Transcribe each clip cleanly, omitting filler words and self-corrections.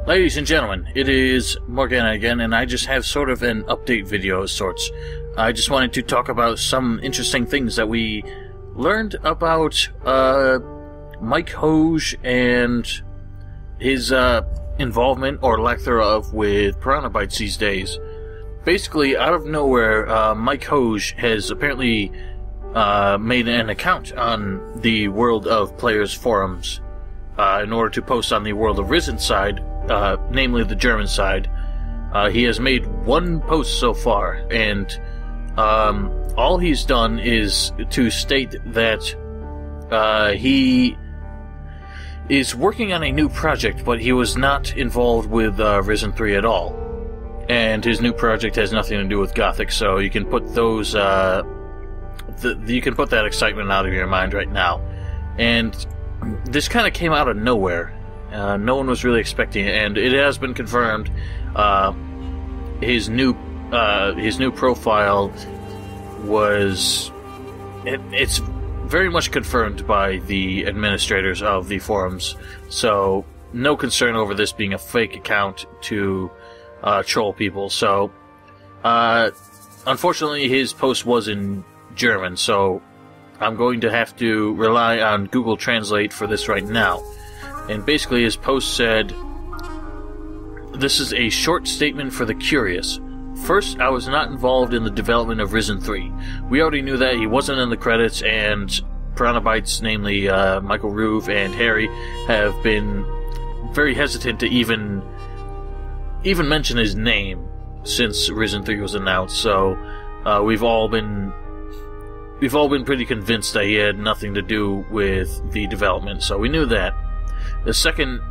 Ladies and gentlemen, it is Morgana again, and I just have sort of an update video of sorts. I just wanted to talk about some interesting things that we learned about Mike Hoge and his involvement, or lack thereof, with Piranha Bytes these days. Basically, out of nowhere, Mike Hoge has apparently made an account on the World of Players forums in order to post on the World of Risen side, namely the German side. He has made one post so far, and all he's done is to state that he is working on a new project, but he was not involved with Risen 3 at all. And his new project has nothing to do with Gothic, so you can put those you can put that excitement out of your mind right now. And this kind of came out of nowhere. No one was really expecting it, and it has been confirmed. His new profile was it's very much confirmed by the administrators of the forums. So no concern over this being a fake account to troll people. So unfortunately, his post was in German, so I'm going to have to rely on Google Translate for this right now. And basically his post said, "This is a short statement for the curious. First, I was not involved in the development of Risen 3. We already knew that. He wasn't in the credits, and Piranha Bytes, namely Michael Ruve and Harry, have been very hesitant to even mention his name since Risen 3 was announced, so we've all been pretty convinced that he had nothing to do with the development, so we knew that. The second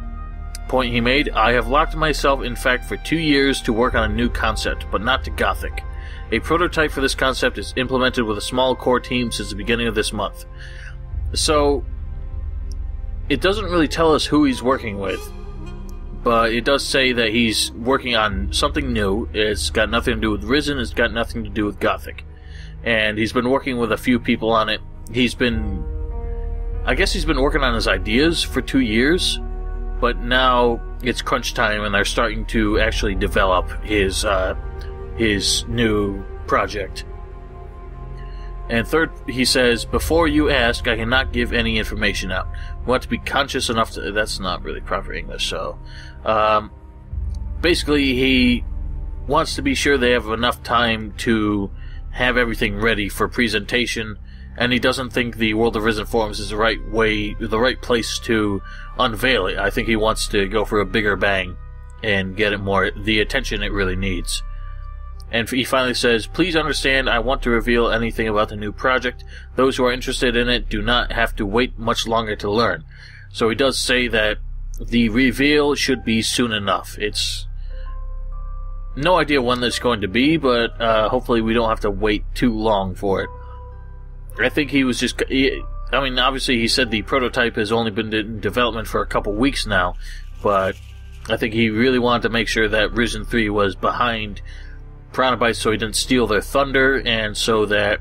point he made, I have locked myself, in fact, for 2 years to work on a new concept, but not to Gothic. A prototype for this concept is implemented with a small core team since the beginning of this month." So, it doesn't really tell us who he's working with, but it does say that he's working on something new. It's got nothing to do with Risen, it's got nothing to do with Gothic. And he's been working with a few people on it. I guess he's been working on his ideas for 2 years, but now it's crunch time and they're starting to actually develop his new project. And third, he says, "Before you ask, I cannot give any information out. We want to be conscious enough to..." That's not really proper English, so... basically, he wants to be sure they have enough time to have everything ready for presentation, and he doesn't think the World of Risen forums is the right place to unveil it. I think he wants to go for a bigger bang and get it the attention it really needs. And he finally says, "Please understand, I want to reveal anything about the new project. Those who are interested in it do not have to wait much longer to learn." So he does say that the reveal should be soon enough. It's no idea when that's going to be, but hopefully we don't have to wait too long for it. I think he was just... obviously he said the prototype has only been in development for a couple weeks now, but I think he really wanted to make sure that Risen 3 was behind Piranha Bytes so he didn't steal their thunder, and so that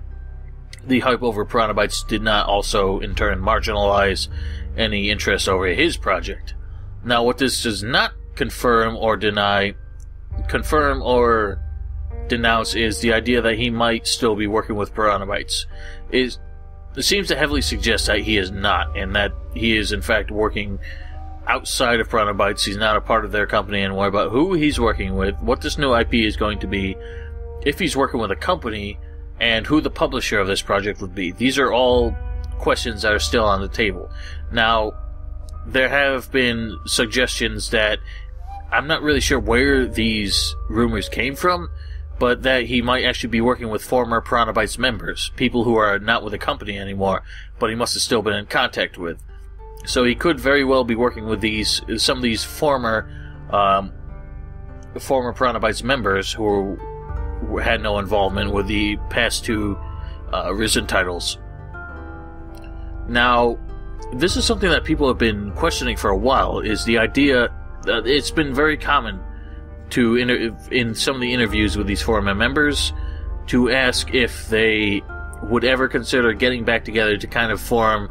the hype over Piranha Bytes did not also, in turn, marginalize any interest over his project. Now, what this does not confirm or denounce is the idea that he might still be working with Piranha Bytes. It seems to heavily suggest that he is not, and that he is in fact working outside of Piranha Bytes. He's not a part of their company anymore. About who he's working with, what this new IP is going to be, if he's working with a company, and who the publisher of this project would be. These are all questions that are still on the table. Now, there have been suggestions that I'm not really sure where these rumors came from, but that he might actually be working with former Piranha Bytes members, people who are not with the company anymore, but he must have still been in contact with. So he could very well be working with some of these former Piranha Bytes members who had no involvement with the past two Risen titles. Now, this is something that people have been questioning for a while, is the idea that it's been very common to, in some of the interviews with these forum members, to ask if they would ever consider getting back together to kind of form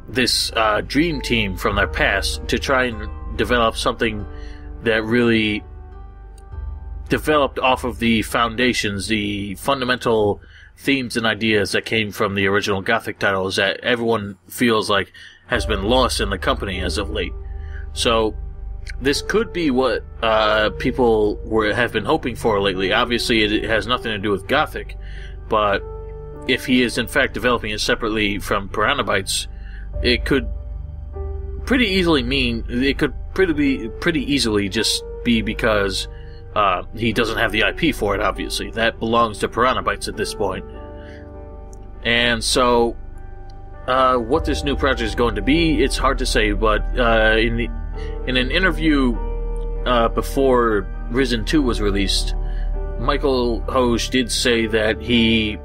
this dream team from their past to try and develop something that really developed off of the foundations, the fundamental themes and ideas that came from the original Gothic titles that everyone feels like has been lost in the company as of late. So this could be what people have been hoping for lately. Obviously, it has nothing to do with Gothic, but if he is in fact developing it separately from Piranha Bytes, it could pretty easily just be because he doesn't have the IP for it. Obviously, that belongs to Piranha Bytes at this point. And so, what this new project is going to be, it's hard to say. But in an interview before Risen 2 was released, Michael Hoge did say that he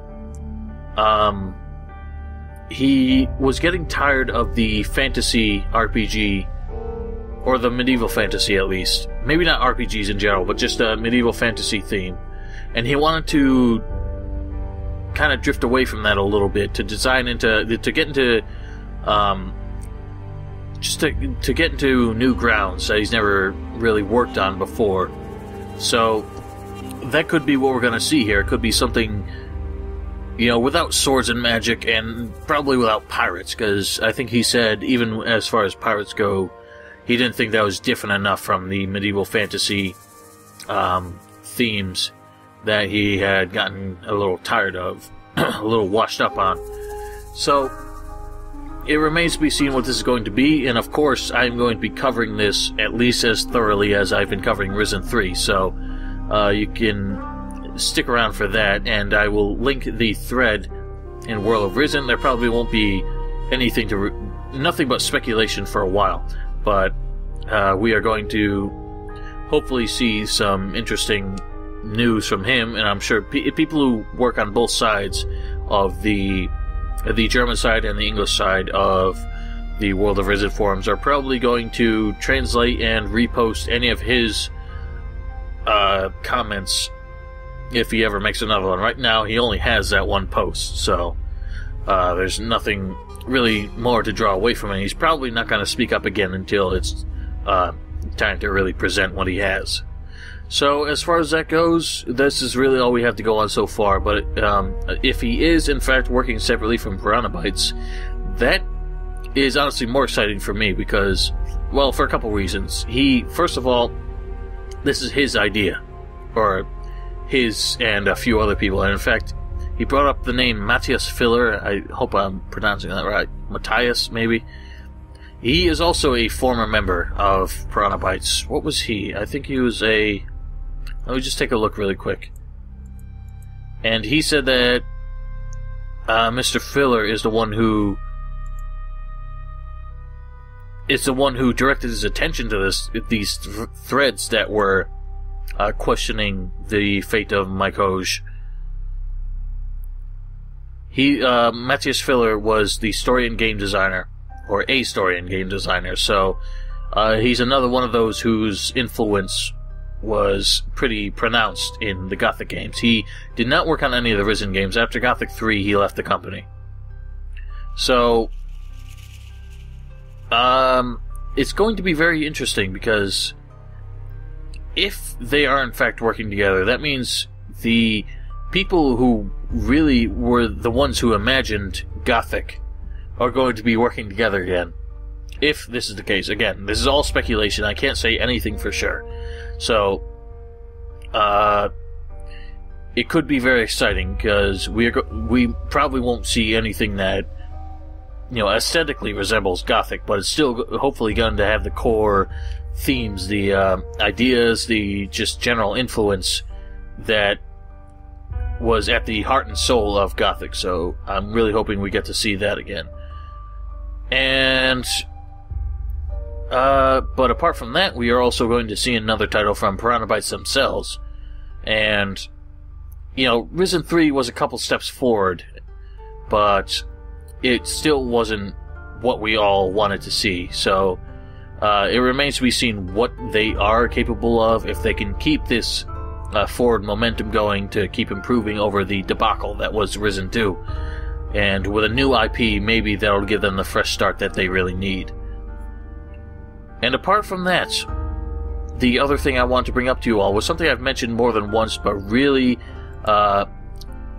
was getting tired of the fantasy RPG, or the medieval fantasy at least. Maybe not RPGs in general, but just a medieval fantasy theme. And he wanted to kind of drift away from that a little bit, to get into new grounds that he's never really worked on before. So that could be what we're going to see here. It could be something, without swords and magic, and probably without pirates, because I think he said, even as far as pirates go, he didn't think that was different enough from the medieval fantasy themes that he had gotten a little tired of, a little washed up on. So it remains to be seen what this is going to be, and of course I'm going to be covering this at least as thoroughly as I've been covering Risen 3, so you can stick around for that, and I will link the thread in World of Risen. There probably won't be nothing but speculation for a while, but we are going to hopefully see some interesting news from him, and I'm sure people who work on both sides of the German side and the English side of the World of Risen forums are probably going to translate and repost any of his comments if he ever makes another one. Right now, he only has that one post, so there's nothing really more to draw away from it. He's probably not going to speak up again until it's time to really present what he has. So as far as that goes, this is really all we have to go on so far. But if he is in fact working separately from Piranha Bytes, that is honestly more exciting for me because, well, for a couple reasons. First of all, this is his idea, or his and a few other people, and in fact, he brought up the name Matthias Filler. I hope I'm pronouncing that right. Matthias, maybe. He is also a former member of Piranha Bytes. What was he? I think he was a... Let me just take a look really quick. And he said that Mr. Filler is the one who directed his attention to these threads that were questioning the fate of Mike Hoge. Matthias Filler was the story and game designer, or a story and game designer, so he's another one of those whose influence was pretty pronounced in the Gothic games. He did not work on any of the Risen games. After Gothic 3, he left the company. So, it's going to be very interesting because if they are in fact working together, that means the people who really were the ones who imagined Gothic are going to be working together again. If this is the case. Again, this is all speculation. I can't say anything for sure. So, it could be very exciting because we probably won't see anything that, aesthetically resembles Gothic, but it's still hopefully going to have the core themes, the ideas, the just general influence that was at the heart and soul of Gothic. So I'm really hoping we get to see that again. And but apart from that, we are also going to see another title from Piranha Bytes themselves. And, Risen 3 was a couple steps forward, but it still wasn't what we all wanted to see. So, it remains to be seen what they are capable of, if they can keep this forward momentum going to keep improving over the debacle that was Risen 2. And with a new IP, maybe that'll give them the fresh start that they really need. And apart from that, the other thing I want to bring up to you all was something I've mentioned more than once, but really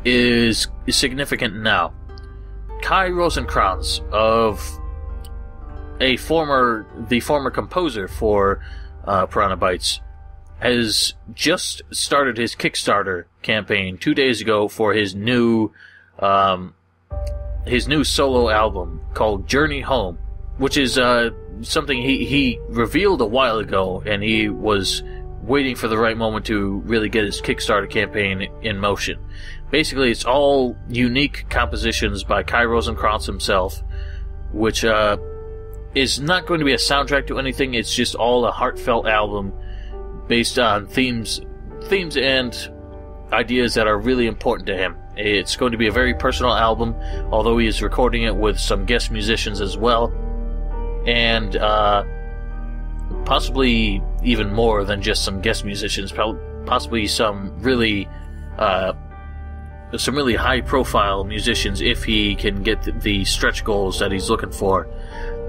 is significant now. Kai Rosenkranz, of the former composer for Piranha Bytes, has just started his Kickstarter campaign 2 days ago for his new solo album called Journey Home, which is something he revealed a while ago, and he was waiting for the right moment to really get his Kickstarter campaign in motion. Basically, it's all unique compositions by Kai Rosenkranz himself, which is not going to be a soundtrack to anything. It's just all a heartfelt album based on themes and ideas that are really important to him. It's going to be a very personal album, although he is recording it with some guest musicians as well, and possibly even more than just some guest musicians, possibly some really high-profile musicians if he can get the stretch goals that he's looking for.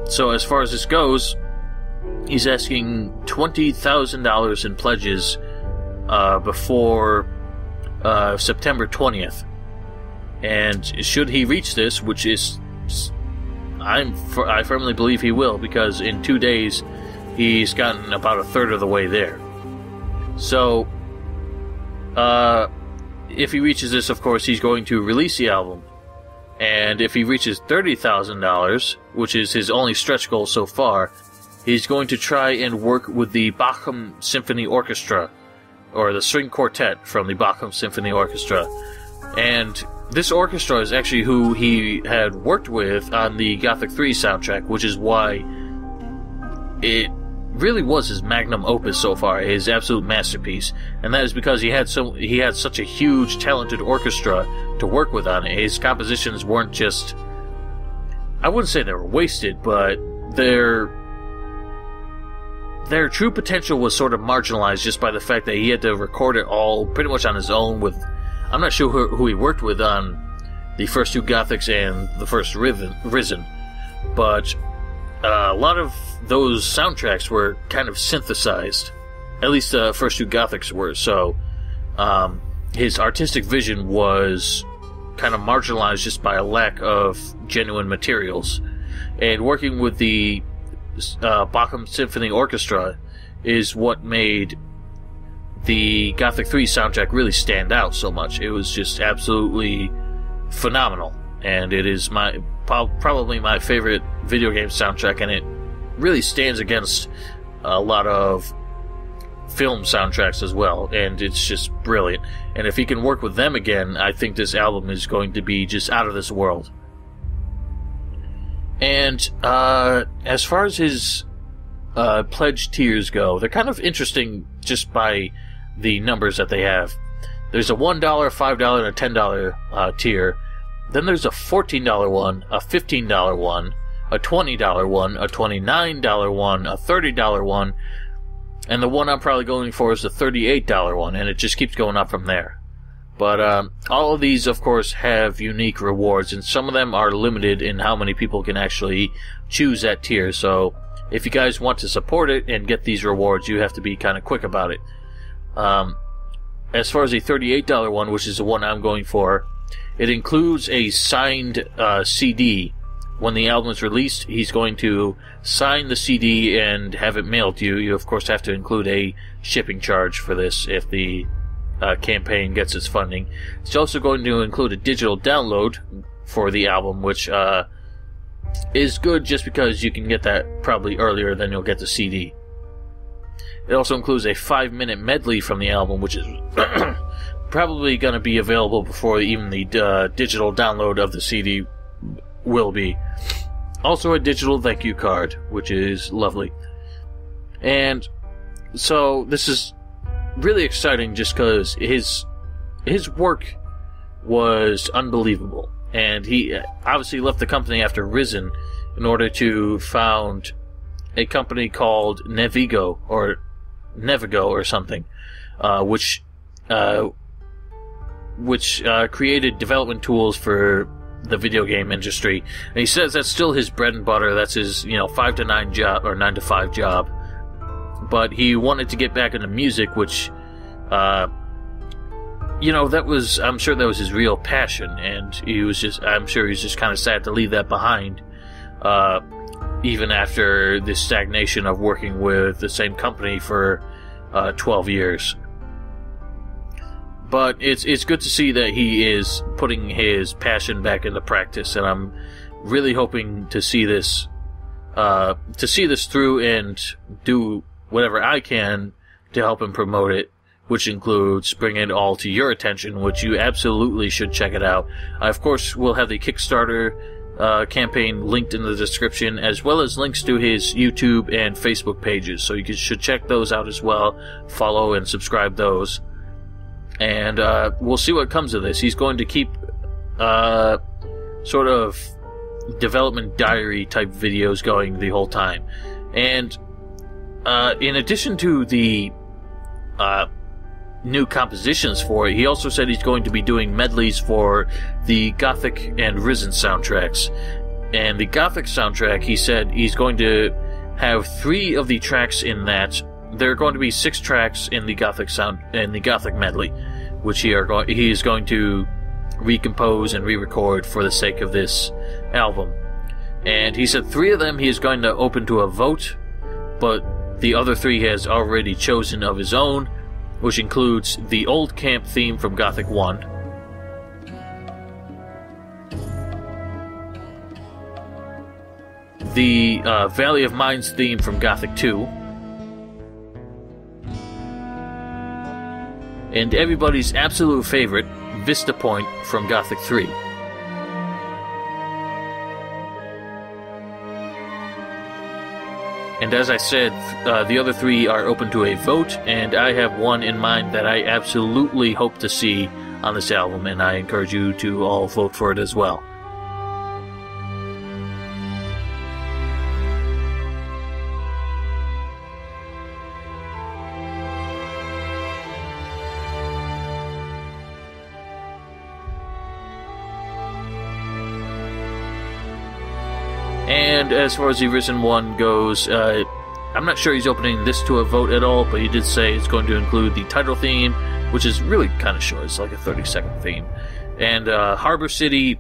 So as far as this goes, he's asking $20,000 in pledges before September 20th. And should he reach this, which is, I firmly believe he will, because in 2 days he's gotten about a third of the way there. So, if he reaches this, of course, he's going to release the album. And if he reaches $30,000, which is his only stretch goal so far, he's going to try and work with the Bochum Symphony Orchestra, or the string quartet from the Bochum Symphony Orchestra. And this orchestra is actually who he had worked with on the Gothic 3 soundtrack, which is why it really was his magnum opus so far, his absolute masterpiece. And that is because he had such a huge, talented orchestra to work with on it. His compositions weren't just, I wouldn't say they were wasted, but their true potential was sort of marginalized just by the fact that he had to record it all pretty much on his own with, I'm not sure who he worked with on the first two Gothics and the first Risen, but a lot of those soundtracks were kind of synthesized. At least the first two Gothics were, so his artistic vision was kind of marginalized just by a lack of genuine materials. And working with the Bochum Symphony Orchestra is what made the Gothic 3 soundtrack really stand out so much. It was just absolutely phenomenal, and it is probably my favorite video game soundtrack, and it really stands against a lot of film soundtracks as well, and it's just brilliant. And if he can work with them again, I think this album is going to be just out of this world. And as far as his pledge tiers go, they're kind of interesting just by the numbers that they have. There's a $1, $5, and a $10 tier. Then there's a $14 one, a $15 one, a $20 one, a $29 one, a $30 one, and the one I'm probably going for is the $38 one, and it just keeps going up from there. But all of these, of course, have unique rewards, and some of them are limited in how many people can actually choose that tier. So if you guys want to support it and get these rewards, you have to be kind of quick about it. As far as the $38 one, which is the one I'm going for, it includes a signed CD. When the album is released, he's going to sign the CD and have it mailed to you. You, of course, have to include a shipping charge for this if the campaign gets its funding. It's also going to include a digital download for the album, which is good just because you can get that probably earlier than you'll get the CD. It also includes a 5-minute medley from the album, which is probably going to be available before even the digital download of the CD will be. Also a digital thank you card, which is lovely. And so this is really exciting just because his work was unbelievable. And he obviously left the company after Risen in order to found a company called Nevigo or something, which created development tools for the video game industry. And he says that's still his bread and butter. That's his 5 to 9 job, or 9 to 5 job. But he wanted to get back into music, which I'm sure that was his real passion, and I'm sure he was just kind of sad to leave that behind, even after this stagnation of working with the same company for 12 years. But it's good to see that he is putting his passion back into practice, and I'm really hoping to see this through and do whatever I can to help him promote it, which includes bringing it all to your attention, which you absolutely should check it out. Of course, we'll have the Kickstarter campaign linked in the description, as well as links to his YouTube and Facebook pages, so you should check those out as well. Follow and subscribe those. And we'll see what comes of this. He's going to keep sort of development diary type videos going the whole time. And in addition to the new compositions for it, he also said he's going to be doing medleys for the Gothic and Risen soundtracks. And the Gothic soundtrack, he said he's going to have 3 of the tracks in that. There are going to be 6 tracks in the Gothic medley, which he is going to recompose and re-record for the sake of this album. And he said 3 of them he is going to open to a vote, but the other 3 he has already chosen of his own, which includes the Old Camp theme from Gothic 1, the Valley of Mines theme from Gothic 2, and everybody's absolute favorite, Vista Point from Gothic 3. And as I said, the other 3 are open to a vote, and I have one in mind that I absolutely hope to see on this album, and I encourage you to all vote for it as well. And as far as the Risen one goes, I'm not sure he's opening this to a vote at all, but he did say it's going to include the title theme, which is really kind of short. It's like a 30-second theme. And Harbor City,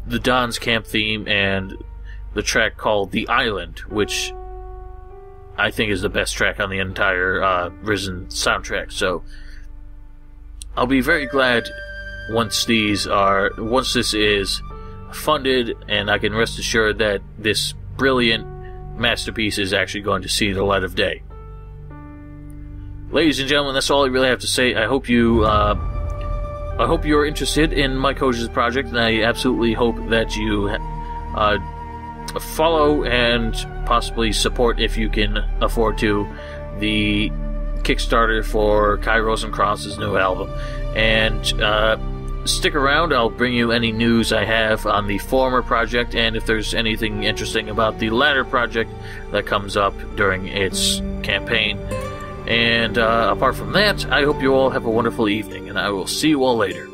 the Don's Camp theme, and the track called The Island, which I think is the best track on the entire Risen soundtrack. So I'll be very glad once this is funded, and I can rest assured that this brilliant masterpiece is actually going to see the light of day. Ladies and gentlemen, that's all I really have to say. I hope you're interested in Mike Hoge's project, and I absolutely hope that you follow and possibly support, if you can afford to, the Kickstarter for Kai Rosenkranz's new album. And stick around, I'll bring you any news I have on the former project, and if there's anything interesting about the latter project that comes up during its campaign. And apart from that, I hope you all have a wonderful evening, and I will see you all later.